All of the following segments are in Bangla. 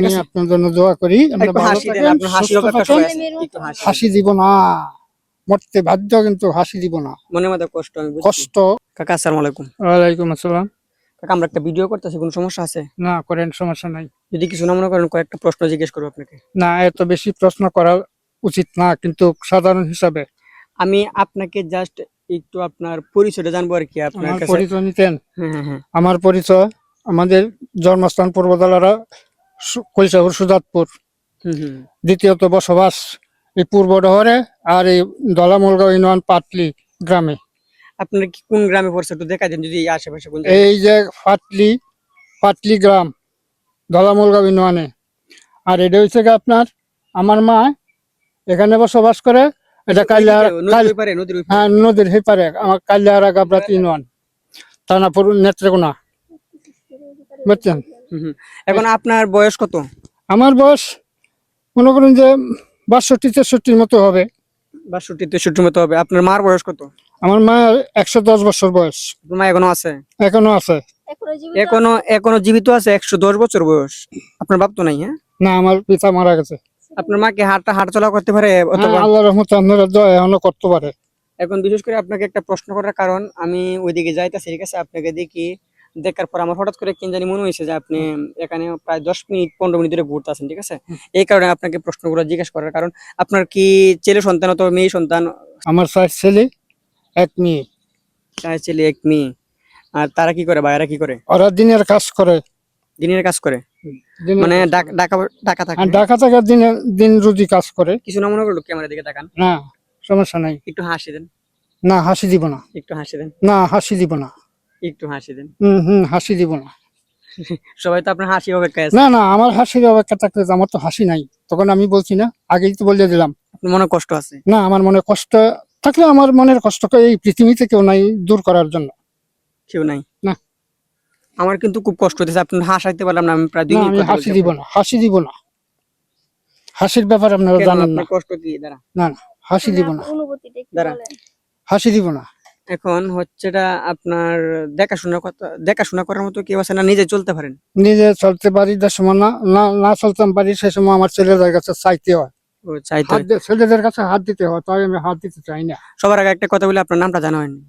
আমি আপনার জন্য দোয়া করি, আমরা ভালো থাকেন, সুস্থ থাকেন। হাসি দিব না, মরতে বাধ্য, কিন্তু হাসি দিব না। মনের মধ্যে কষ্ট, আমি বুঝছি। কষ্ট। কাকা আসসালামু আলাইকুম। ওয়ালাইকুম আসসালাম। কাকা আমরা একটা ভিডিও করতেছি, কোনো সমস্যা আছে? না করেন, সমস্যা নাই। যদি কিছু না মনে করেন কয়েকটা প্রশ্ন জিজ্ঞেস করবো আপনাকে। না, এত বেশি প্রশ্ন করা উচিত না, কিন্তু সাধারণ হিসাবে আমি আপনাকে জাস্ট একটু আপনার পরিচয়টা জানবো আর কি আপনার আমার কাছে। পরিচয় নিতেন? হ্যাঁ। আমার পরিচয়, আমাদের জন্মস্থান পূর্বদলারা, কৈশাহুর সুজাতপুর। দ্বিতীয়ত বসবাস এই পূর্ব ডহরে, আর এই দলামুলগাঁও ইউনিয়ন পাটলি গ্রামে। আপনার কি কোন গ্রামে পড়ছে একটু দেখা দেন, যদি আশেপাশে কোন এই যে পাটলি গ্রাম, দলামুলগাঁও ইউনিয়নে। আর এটা হচ্ছে আপনার, আমার মা এখানে বসবাস করে। এটা নদীর হেপারে, আমার কালিয়ারা গাবরাত ইউনিয়ন, থানাপুর নেত্রকোনা, বুঝছেন? এখন আপনার বয়স কত? আমার বয়স মনে করুন যে 62-63 মতো হবে। 62-63 মতো হবে। আপনার মার বয়স কত? আমার মা 110 বছর বয়স। মা এখনো আছে? এখনো আছে। এখনো জীবিত আছে? 110 বছর বয়স। আপনার বাপ তো নাই? হ্যাঁ, না, আমার পিতা মারা গেছে। আপনার মা কি হাঁটাচলা করতে পারে? আল্লাহর রহমতে আপনারা দয়া এখনো করতে পারে। এখন বিশেষ করে আপনাকে একটা প্রশ্ন করার কারণ, আমি ওইদিকে যাইতেছি, ঠিক আছে? আপনাকে দেখার পর আমার হঠাৎ করে কেন জানি মনে হয়েছে যে আপনি এখানে প্রায় 10-15 মিনিট ধরে ঘুরতেছেন, ঠিক আছে? এই কারণে আপনাকে প্রশ্নগুলো জিজ্ঞাসা করার কারণ, আপনার কি ছেলে সন্তান অথবা মেয়ে সন্তান? আমার 4 ছেলে, 1 মেয়ে। 4 ছেলে 1 মেয়ে। আর তারা কি করে? ভাইয়েরা কি করে? ওরা দিনের কাজ করে। দিনের কাজ করে মানে ঢাকা থাকে? ঢাকা থেকে দিন রুজি কাজ করে। কিছু না মনে করলো, ক্যামেরার দিকে তাকান। না, সমস্যা নাই। একটু হাসি দেন। না, হাসি দিব না। একটু হাসি দেন। না, হাসি দিব না। একটু হাসি দেন। হাসি দিব না। সবাই তো আপনার হাসি অপেক্ষায় আছে। না না, আমার হাসির অপেক্ষা থাকলে আমার তো হাসি নাই, তখন আমি বলছি না, আগেই তো বলে দিলাম। আপনার মনে কষ্ট আছে? না, আমার মনে কষ্ট থাকলে, আমার মনের কষ্টকে এই পৃথিবীতে কেউ নাই দূর করার জন্য। কেউ নাই? না, আমার কিন্তু খুব কষ্ট হচ্ছে। আপনি হাসাইতে পারলাম না, আমি প্রায় 2 মিনিট কথা বলছি। হাসি দিব না, হাসি দিব না। হাসির ব্যাপার আপনারা জানেন না। কষ্ট কি? দাঁড়া। না না, হাসি দিব না। দাঁড়া, হাসি দিব না। এখন হচ্ছেটা আপনার দেখাশোনা করার মতো কেউ আছে না? নিজে চলতে পারেন? নিজে চলতে পারি, যে সময় না চলতে পারি সে সময় আমার ছেলেদের কাছে চাইতে হয়। ছেলেদের কাছে হাত দিতে হয়, তাই আমি হাত দিতে চাই না। সবার আগে একটা কথা বলি, আপনার নামটা জানা হয়নি।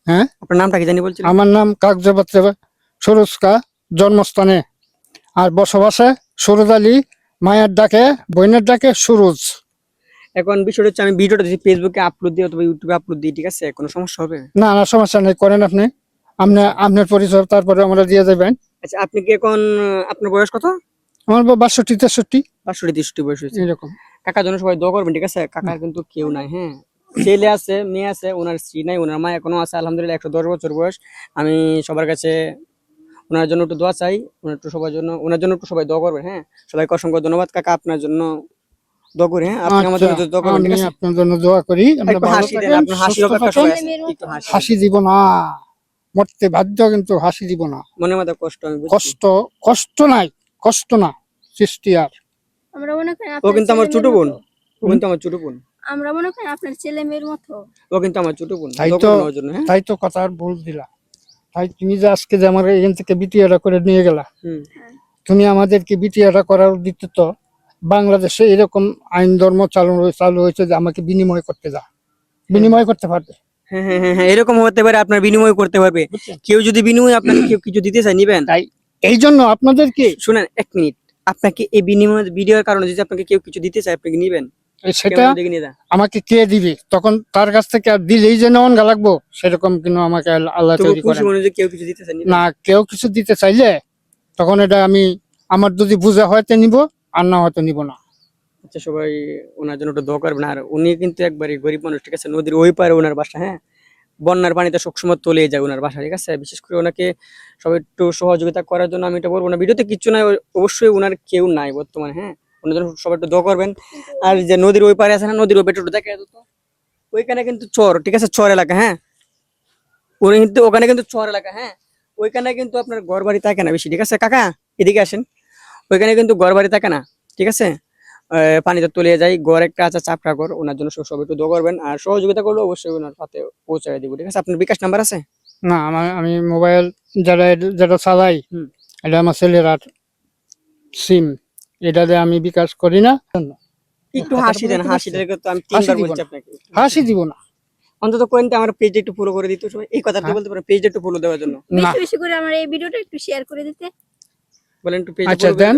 হ্যাঁ, আপনার নামটা কি জানি বলছিলেন? আমার নাম কাগজপত্রে সুরুজকা, জন্মস্থানে আর বসবাসে সুরজ আলী, মায়ের ডাকে বোনের ডাকে সুরজ। এখন বিষয়টা হচ্ছে, আমি ভিডিওটা যদি ফেসবুকে আপলোড দিই অথবা ইউটিউবে আপলোড দিই, ঠিক আছে? কোনো সমস্যা হবে? না না, সমস্যা নেই, করেন আপনি। আপনার পরিচয় তারপরে আমরা দিয়ে দেবেন। আচ্ছা, আপনি কি এখন, আপনার বয়স কত? আমার 62-63। 62-63 বয়স হয়েছে। এরকম। কাকার জন্য সবাই দোয়া করবেন, ঠিক আছে? কাকার কিন্তু কেউ নাই, হ্যাঁ? ছেলে আছে, মেয়ে আছে, ওনার স্ত্রী নাই, ওনার মা এখনো আছে আলহামদুলিল্লাহ, 110 বছর বয়স। আমি সবার কাছে ওনার জন্য একটু দোয়া চাই, ওনার জন্য একটু সবাই দোয়া করবেন, হ্যাঁ? সবাইকে অসংখ্য ধন্যবাদ। কাকা আপনার জন্য দোয়া করি, হ্যাঁ? আপনি আমার জন্য দোয়া করবেন, ঠিক আছে? আপনার জন্য দোয়া করি, আমরা ভালো হাসি দেন, থাকেন, আপনার হাসি সুস্থ অপেক্ষা থাকেন। সবাই আছে। একটু হাসি দিব না, মরতে বাধ্য, কিন্তু হাসি দিব না। মনের মধ্যে কষ্ট, আমি বুঝছি। কষ্ট নাই, কষ্ট না সৃষ্টি। আর আমরা মনে করি ও কিন্তু আমার ছোট বোন, ও কিন্তু আমার ছোট বোন। আমরা মনে করি আপনার ছেলে মেয়ের মতো। ও কিন্তু আমার ছোট বোন। তাই তো কথা আর বল দিলা। তাই তুমি যে আজকে যে আমার এখান থেকে বিটিআরটা করে নিয়ে গেলা, তুমি আমাদেরকে বিটিআরটা করার দিতে তো বাংলাদেশে এরকম আইন ধর্ম চালু হয়েছে যে আমাকে বিনিময় করতে বিনিময় করতে পারবে। হ্যাঁ, এরকম হতে পারে, আপনার বিনিময় করতে পারবে। কেউ যদি বিনিময় আপনাকে কেউ কিছু দিতে চায়, নিবেন? তাই এই জন্য আপনাদেরকে, শুনেন 1 মিনিট, আপনাকে এই বিনিময় ভিডিওর কারণে যদি আপনাকে কেউ কিছু দিতে চায়, আপনি কি নিবেন? সেটা আমাকে কে দিবে, তখন তার কাছ থেকে আর দিলেই যে নেওয়ান গা লাগবো সেরকম কিন্তু আমাকে আল্লাহ তৈরি করে না। কেউ কিছু দিতে চাইলে তখন এটা আমার যদি বুঝা হয়তো নিব, আর না হয়তো নিব না। আচ্ছা, সবাই ওনার জন্য একটু দোয়া করবেন। আর উনি কিন্তু একবারই গরিব মানুষ, ঠিক আছে? নদীর ওই পারে ওনার বাসা, হ্যাঁ? বন্যার পানিতে সবসময় তলিয়ে যায় ওনার বাসা, ঠিক আছে? বিশেষ করে ওনাকে সবাই একটু সহযোগিতা করার জন্য আমি এটা বলবো না, ভিডিওতে কিচ্ছু নাই, অবশ্যই ওনার কেউ নাই বর্তমানে, হ্যাঁ? ওনার জন্য সবাই একটু দোয়া করবেন। আর যে নদীর ওই পারে আছে না, নদীর ওই পারে একটু দেখে তো, ওইখানে কিন্তু চর, ঠিক আছে? চর এলাকা, হ্যাঁ? ওখানে কিন্তু চর এলাকা, হ্যাঁ? ওইখানে কিন্তু আপনার ঘর বাড়ি থাকে না বেশি, ঠিক আছে? কাকা এদিকে আসেন। ওইখানে কিন্তু ঘর বাড়ি থাকে না, ঠিক আছে? পানিতে তলিয়ে যায়, গড় একটা আছে, চাপড়া গড়। ওনার জন্য সবাই একটু দোয়া করবেন, আর সহযোগিতা করলে অবশ্যই ওনার হাতে পৌঁছায় দিব, ঠিক আছে? আপনার বিকাশ নাম্বার আছে? না, আমি মোবাইল যেটা চালাই, এটা আমার ছেলের আর সিম। এটাতে আমি বিকাশ করি না। একটু হাসি দেন, হাসিটাকে তো আমি তিনবার দিব বলছি না। আপনাকে। হাসি দিব না। অন্তত কোনটা আমার পেজে একটু ফলো করে দিত সবাই, এই কথাটা হ্যাঁ। বলতে পারে পেজে একটু ফলো দেওয়ার জন্য। না বেশি বেশি করে আমার এই ভিডিওটা একটু শেয়ার করে দিতে। বলেন একটু পেজে আচ্ছা ফলো দেন,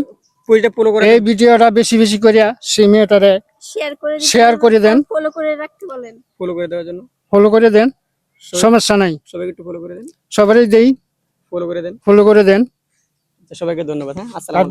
পেজটা ফলো করে এই ভিডিওটা বেশি বেশি করিয়া সেই মেয়েটারে শেয়ার করে দিতে। শেয়ার করে দেন, ফলো করে রাখতে বলেন। ফলো করে দেওয়ার জন্য ফলো করে দেন, সবাই- সমস্যা নাই। সবাইকে একটু ফলো করে দেন, সবারই দেই, ফলো করে দেন। ফলো করে দেন। সবাইকে ধন্যবাদ। হ্যাঁ, আসসালামু তারপরে